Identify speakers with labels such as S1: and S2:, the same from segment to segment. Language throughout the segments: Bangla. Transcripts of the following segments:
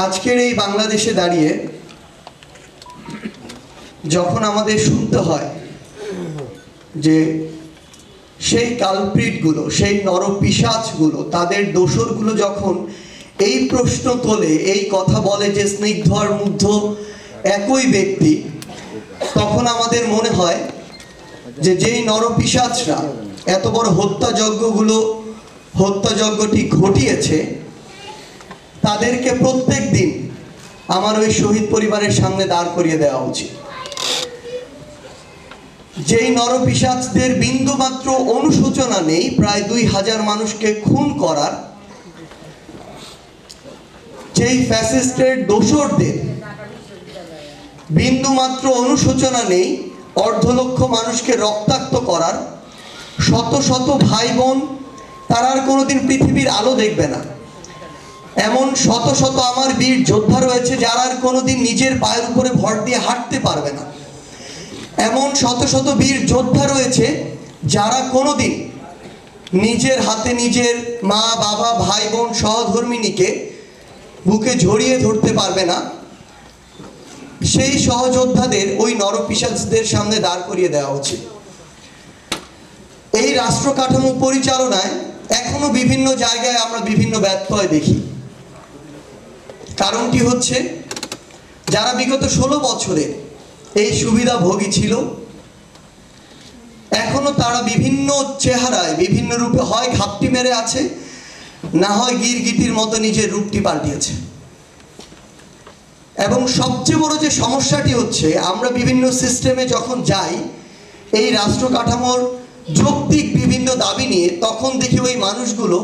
S1: আজকের এই বাংলাদেশে দাঁড়িয়ে যখন আমাদের শুনতে হয় যে সেই কালপ্রিটগুলো, সেই নরপিশাচগুলো, তাদের দোসরগুলো যখন এই প্রশ্ন তোলে, এই কথা বলে যে স্নিগ্ধ আর মুগ্ধ একই ব্যক্তি, তখন আমাদের মনে হয় যে যেই নরপিশাচরা এত বড় হত্যাযজ্ঞটি ঘটিয়েছে, তাদেরকে প্রত্যেক দিন আমার ওই শহীদ পরিবারের সামনে দাঁড় করিয়ে দেওয়া উচিত। যেই নরপিশাচদের বিন্দুমাত্র অনুশোচনা নেই প্রায় 2000 মানুষকে খুন করার, যেই ফ্যাসিস্টের দোসরদের বিন্দুমাত্র অনুশোচনা নেই 1.5 লক্ষ মানুষকে রক্তাক্ত করার, শত শত ভাই বোন তারা আর কোনোদিন পৃথিবীর আলো দেখবে না, এমন শত শত আমার বীর যোদ্ধা রয়েছে যারা আর কোনোদিন নিজের পায়ের উপরে ভর দিয়ে হাঁটতে পারবে না, এমন শত শত বীর যোদ্ধা রয়েছে যারা কোনোদিন নিজের হাতে নিজের মা বাবা ভাই বোন সহধর্মিণীকে বুকে জড়িয়ে ধরতে পারবে না। সেই সহযোদ্ধাদের ওই নরপিশাচদের সামনে দাঁড় করিয়ে দেওয়া উচিত। এই রাষ্ট্র কাঠামো পরিচালনায় এখনো বিভিন্ন জায়গায় আমরা বিভিন্ন ব্যত্যয় দেখি। কারণটি হচ্ছে, যারা বিগত 16 বছরে এই সুবিধাভোগী ছিল, এখনো তারা বিভিন্ন চেহারায় বিভিন্ন রূপে হয় ঘাপটি মেরে আছে, না হয় গিরগিটির মতো নিজের রূপটি পাল্টিয়েছে। এবং সবচেয়ে বড় যে সমস্যাটি হচ্ছে, আমরা বিভিন্ন সিস্টেমে যখন যাই এই রাষ্ট্র কাঠামোর যৌক্তিক বিভিন্ন দাবি নিয়ে, তখন দেখি ওই মানুষগুলো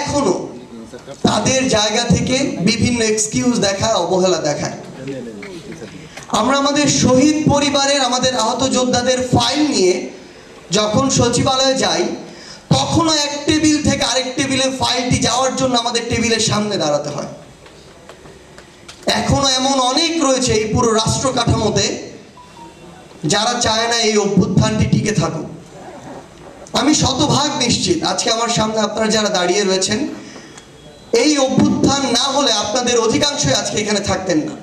S1: এখনো তাদের জায়গা থেকে বিভিন্ন এক্সকিউজ দেখায়, অবহেলা দেখায়। আমরা আমাদের শহীদ পরিবারের, আমাদের আহত যোদ্ধাদের ফাইল নিয়ে যখন সচিবালয়ে যাই, তখনও এক টেবিল থেকে আরেক টেবিলে ফাইলটি যাওয়ার জন্য আমাদের টেবিলের সামনে দাঁড়াতে হয়। এখনো এমন অনেক রয়েছে এই পুরো রাষ্ট্র কাঠামোতে যারা চায় না এই অভ্যুত্থানটি টিকে থাকুক। আমি শতভাগ নিশ্চিত আজকে আমার সামনে আপনারা যারা দাঁড়িয়ে রয়েছেন, এই অভ্যুত্থান না হলে আপনাদের অধিকাংশই আজকে এখানে থাকতেন না।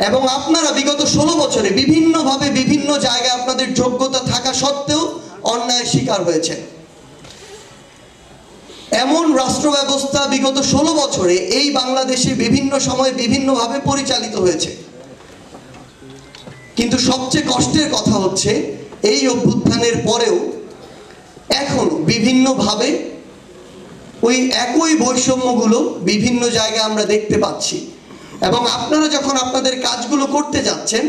S1: এবং আপনারা বিগত 16 বছরে বিভিন্নভাবে বিভিন্ন জায়গায় আপনাদের যোগ্যতা থাকা সত্ত্বেও অন্যায়ের শিকার হয়েছেন। এমন রাষ্ট্র ব্যবস্থা বিগত 16 বছরে এই বাংলাদেশে বিভিন্ন সময়ে বিভিন্নভাবে পরিচালিত হয়েছে। কিন্তু সবচেয়ে কষ্টের কথা হচ্ছে, এই অভ্যুত্থানের পরেও এখন বিভিন্নভাবে ওই একই বৈষম্যগুলো বিভিন্ন জায়গায় আমরা দেখতে পাচ্ছি। এবং আপনারা যখন আপনাদের কাজগুলো করতে যাচ্ছেন,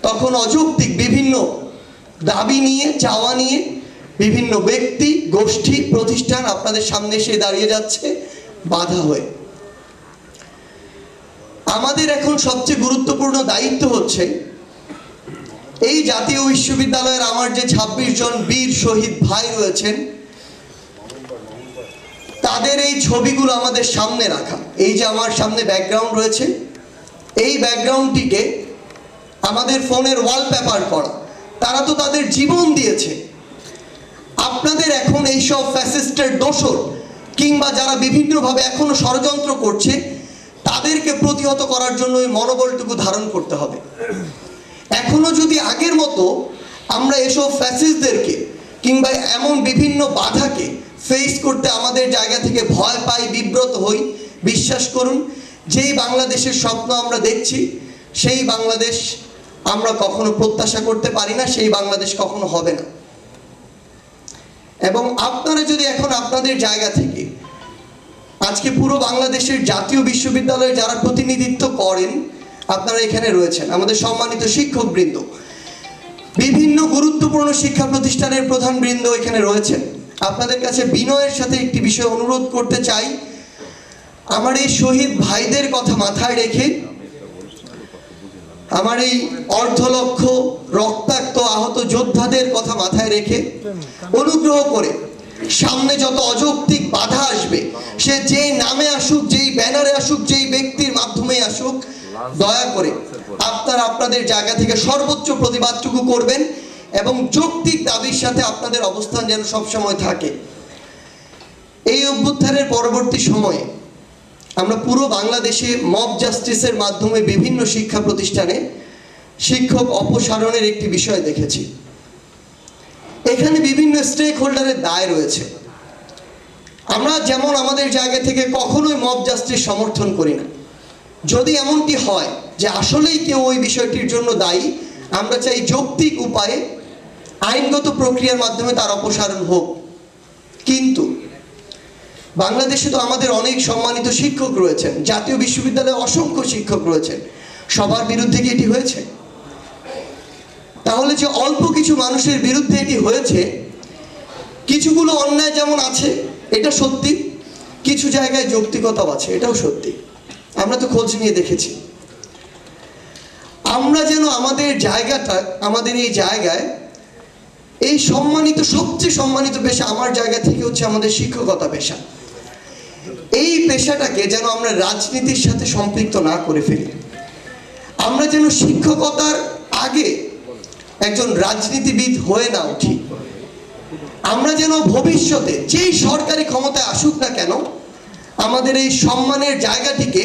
S1: তখন অযৌক্তিক বিভিন্ন দাবি নিয়ে, চাওয়া নিয়ে বিভিন্ন ব্যক্তি, গোষ্ঠী, প্রতিষ্ঠান আপনাদের সামনে এসে দাঁড়িয়ে যাচ্ছে বাধা হয়ে। আমাদের এখন সবচেয়ে গুরুত্বপূর্ণ দায়িত্ব হচ্ছে, এই জাতীয় বিশ্ববিদ্যালয়ের আমার যে 26 জন বীর শহীদ ভাই রয়েছেন, তাদের এই ছবিগুলো আমাদের সামনে রাখা। এই যে আমার সামনে ব্যাকগ্রাউন্ড রয়েছে, এই ব্যাকগ্রাউন্ডটিকে আমাদের ফোনের ওয়ালপেপার করা। তারা তো তাদের জীবন দিয়েছে। আপনাদের এখন এইসব ফ্যাসিস্টের দোসর কিংবা যারা বিভিন্নভাবে এখনো ষড়যন্ত্র করছে, তাদেরকে প্রতিহত করার জন্য ওই মনোবলটুকু ধারণ করতে হবে। এখনো যদি আগের মতো আমরা এসব ফ্যাসিস্টদেরকে কিংবা এমন বিভিন্ন বাধাকে ফেস করতে আমাদের জায়গা থেকে ভয় পাই, বিব্রত হই, বিশ্বাস করুন, যেই বাংলাদেশের স্বপ্ন আমরা দেখছি, সেই বাংলাদেশ আমরা কখনো প্রত্যাশা করতে পারি না, সেই বাংলাদেশ কখনো হবে না। এবং আপনারা যদি এখন আপনাদের জায়গা থেকে আজকে পুরো বাংলাদেশের জাতীয় বিশ্ববিদ্যালয়ে যারা প্রতিনিধিত্ব করেন, আপনারা এখানে রয়েছেন, আমাদের সম্মানিত শিক্ষকবৃন্দ, বিভিন্ন গুরুত্বপূর্ণ শিক্ষা প্রতিষ্ঠানের প্রধানবৃন্দ এখানে রয়েছেন, আপনাদের কাছে বিনয়ের সাথে একটি বিষয় অনুরোধ করতে চাই। আমার এই শহীদ ভাইদের কথা মাথায় রেখে, আমার এই 1.5 লক্ষ রক্তাক্ত আহত যোদ্ধাদের কথা মাথায় রেখে, অনুগ্রহ করে সামনে যত অযৌক্তিক বাধা আসবে, সে যেই নামে আসুক, যেই ব্যানারে আসুক, যেই ব্যক্তির মাধ্যমে আসুক, দয়া করে আপনারা আপনাদের জায়গা থেকে সর্বোচ্চ প্রতিবাদটুকু করবেন এবং যৌক্তিক দাবির সাথে আপনাদের অবস্থান যেন সবসময় থাকে। এই অভ্যুত্থানের পরবর্তী সময়ে আমরা পুরো বাংলাদেশে মব জাস্টিসের মাধ্যমে বিভিন্ন শিক্ষা প্রতিষ্ঠানে শিক্ষক অপসারণের একটি বিষয় দেখেছি। এখানে বিভিন্ন স্টেক হোল্ডারের দায় রয়েছে। আমরা যেমন আমাদের জায়গা থেকে কখনোই মব জাস্টিস সমর্থন করি না। যদি এমনটি হয় যে আসলেই কেউ ওই বিষয়টির জন্য দায়ী, আমরা চাই যৌক্তিক উপায়ে আইনগত প্রক্রিয়ার মাধ্যমে তার অপসারণ হোক। কিন্তু বাংলাদেশে তো আমাদের অনেক সম্মানিত শিক্ষক রয়েছেন, জাতীয় বিশ্ববিদ্যালয়ে অসংখ্য শিক্ষক রয়েছেন, সবার বিরুদ্ধে কি এটি হয়েছে? তাহলে যে অল্প কিছু মানুষের বিরুদ্ধে এটি হয়েছে, কিছুগুলো অন্যায় যেমন আছে এটা সত্যি, কিছু জায়গায় যৌক্তিকতাও আছে, এটাও সত্যি। আমরা তো খোঁজ নিয়ে দেখেছি। আমরা যেন আমাদের জায়গাটা, আমাদের এই জায়গায় এই সম্মানিত, সবচেয়ে সম্মানিত পেশা আমার জায়গা থেকে হচ্ছে আমাদের শিক্ষকতা পেশা, এই পেশাটাকে যেন আমরা রাজনীতির সাথে সম্পৃক্ত না করে ফেলি। আমরা যেন শিক্ষকতার আগে একজন রাজনীতিবিদ হয়ে না উঠি। আমরা যেন ভবিষ্যতে যেই সরকারি ক্ষমতায় আসুক না কেন, আমাদের এই সম্মানের জায়গাটিকে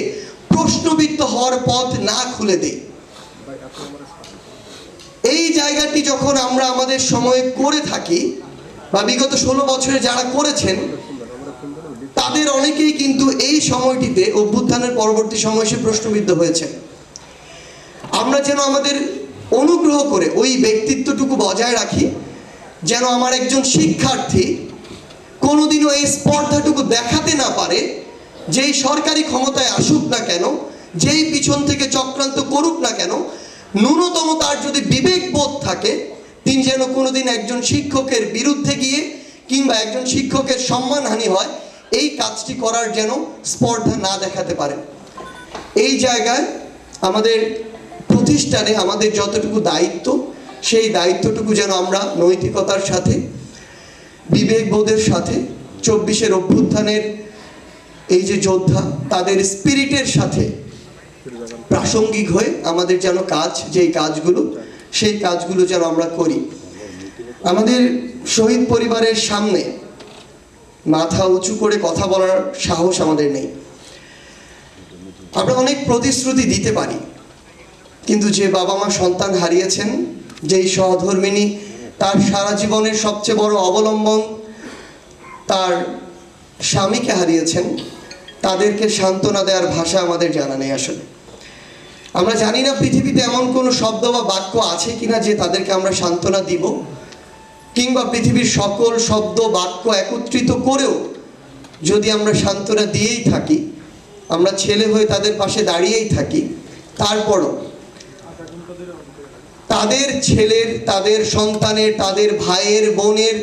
S1: প্রশ্নবিদ্ধ হওয়ার পথ না খুলে দেই। এই জায়গাটি যখন আমরা আমাদের সময়ে করে থাকি, বা বিগত 16 বছরে যারা করেছেন তাদের অনেকেই কিন্তু এই সময়টিতে অভ্যুত্থানের পরবর্তী সময় এসে প্রশ্নবিদ্ধ হয়েছে। আমরা যেন আমাদের অনুগ্রহ করে ওই ব্যক্তিত্বটুকু বজায় রাখি, যেন আমার একজন শিক্ষার্থী কোনোদিনও এই স্পর্ধাটুকু দেখাতে না পারে, যেই সরকারি ক্ষমতায় আসুক না কেন, যেই পিছন থেকে চক্রান্ত করুক না কেন, ন্যূনতম তার যদি বিবেকবোধ থাকে, তিনি যেন কোনোদিন একজন শিক্ষকের বিরুদ্ধে গিয়ে কিংবা একজন শিক্ষকের সম্মানহানি হয় এই কাজটি করার যেন স্পর্ধা না দেখাতে পারেন। এই জায়গায় আমাদের প্রতিষ্ঠানে আমাদের যতটুকু দায়িত্ব, সেই দায়িত্বটুকু যেন আমরা নৈতিকতার সাথে, বিবেকবোধের সাথে, 24-এর অভ্যুত্থানের এই যে যোদ্ধা তাদের স্পিরিটের সাথে প্রাসঙ্গিক হয়ে আমাদের যেন কাজ, যেই কাজগুলো, সেই কাজগুলো যেন আমরা করি। আমাদের শহীদ পরিবারের সামনে মাথা উঁচু করে কথা বলার সাহস আমাদের নেই। আমরা অনেক প্রতিশ্রুতি দিতে পারি, কিন্তু যে বাবা মা সন্তান হারিয়েছেন, যেই সহধর্মিণী তার সারা জীবনের সবচেয়ে বড় অবলম্বন তার স্বামীকে হারিয়েছেন, তাদেরকে সান্ত্বনা দেওয়ার ভাষা আমাদের জানা নেই। আসলে আমরা জানি না পৃথিবীতে এমন কোনো শব্দ বা বাক্য আছে কিনা যে তাদেরকে আমরা সান্ত্বনা দিব, কিংবা পৃথিবীর সকল শব্দ বাক্য একত্রিত করেও যদি আমরা সান্ত্বনা দিয়েই থাকি, আমরা ছেলে হয়ে তাদের পাশে দাঁড়িয়েই থাকি, তারপরও তাদের ছেলের, তাদের সন্তানের, তাদের ভাইয়ের, বোনের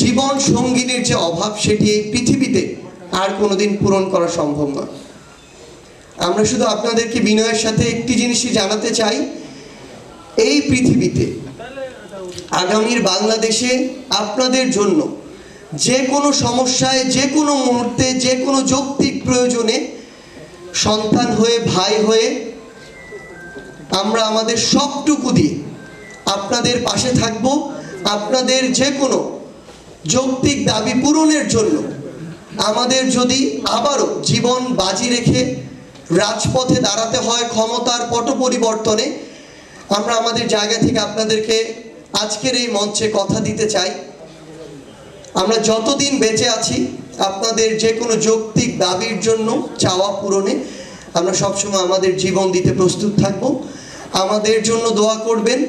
S1: জীবন সঙ্গিনীর যে অভাব, সেটি এই পৃথিবীতে আর কোনোদিন পূরণ করা সম্ভব নয়। আমরা শুধু আপনাদেরকে বিনয়ের সাথে একটি জিনিসই জানাতে চাই, এই পৃথিবীতে আগামীর বাংলাদেশে আপনাদের জন্য যে কোনো সমস্যায়, যে কোনো মুহূর্তে, যে কোনো যৌক্তিক প্রয়োজনে সন্তান হয়ে, ভাই হয়ে আমরা আমাদের সবটুকু দিয়ে আপনাদের পাশে থাকব। আপনাদের যে কোনো যৌক্তিক দাবি পূরণের জন্য আমাদের যদি আবারও জীবন বাজি রেখে রাজপথে দাঁড়াতে হয় ক্ষমতার পট পরিবর্তনে, আমরা আমাদের জায়গা থেকে আপনাদেরকে আজকের এই মঞ্চে কথা দিতে চাই, আমরা যতদিন বেঁচে আছি আপনাদের যে কোনো যৌক্তিক দাবির জন্য, চাওয়া পূরণে আমরা সবসময় আমাদের জীবন দিতে প্রস্তুত থাকব। আমাদের জন্য দোয়া করবেন।